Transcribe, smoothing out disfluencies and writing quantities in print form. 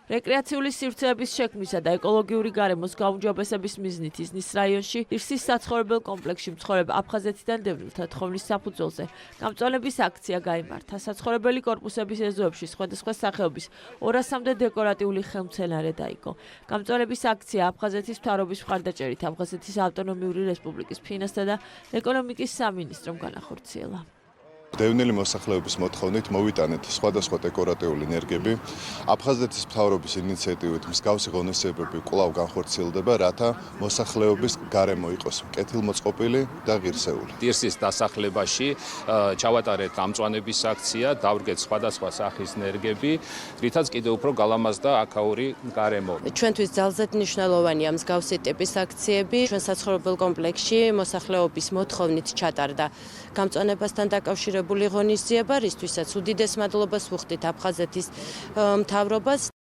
რეკრეაციული სივრცეების შექმნისა და ეკოლოგიური გარემოს გაუმჯობესების მიზნით იზნის რაიონში ირსის საცხოვრებელ კომპლექსში მცხოვრებ აფხაზეთიდან დევნილთა თხოვნის საფუძველზე გამწვანების აქცია გაიმართა. საცხოვრებელი კორპუსების ეზოებში სხვადასხვა სახეობის 200-მდე დეკორატიული ხელმცენარე დაიგო. გამწვანების აქცია აფხაზეთის მთავრობის მხარდაჭერით აფხაზეთის ავტონომიური რესპუბლიკის ფინანსთა და ეკონომიკის სამინისტრომ განახორციელა. დევნილი მოსახლეობის მოთხოვნით მოვიტანეთ სხვადასხვა დეკორატიული ენერგიები. აფხაზეთის მთავრობის ინიციატივით მსგავსი ღონისძიებები კვლავ განხორციელდება, რათა მოსახლეობის გარემო იყოს კეთილმოწყობილი და ღირსეული. ირსის დასახლებაში ჩავატარეთ გამწვანების აქცია, დავრგეთ სხვადასხვა სახის ენერგიები, რითაც კიდევ უფრო გალამაზდა აქაური გარემო. ჩვენთვის ძალზედ მნიშვნელოვანია მსგავსი ტიპის აქციები. ჩვენ საცხოვრებელ კომპლექსში მოსახლეობის მოთხოვნით ჩატარდა გამწვანებასთან დაკავშირებული ღონისძიება, რისთვისაც უდიდეს მადლობას ვუხდით აფხაზეთის მთავრობას.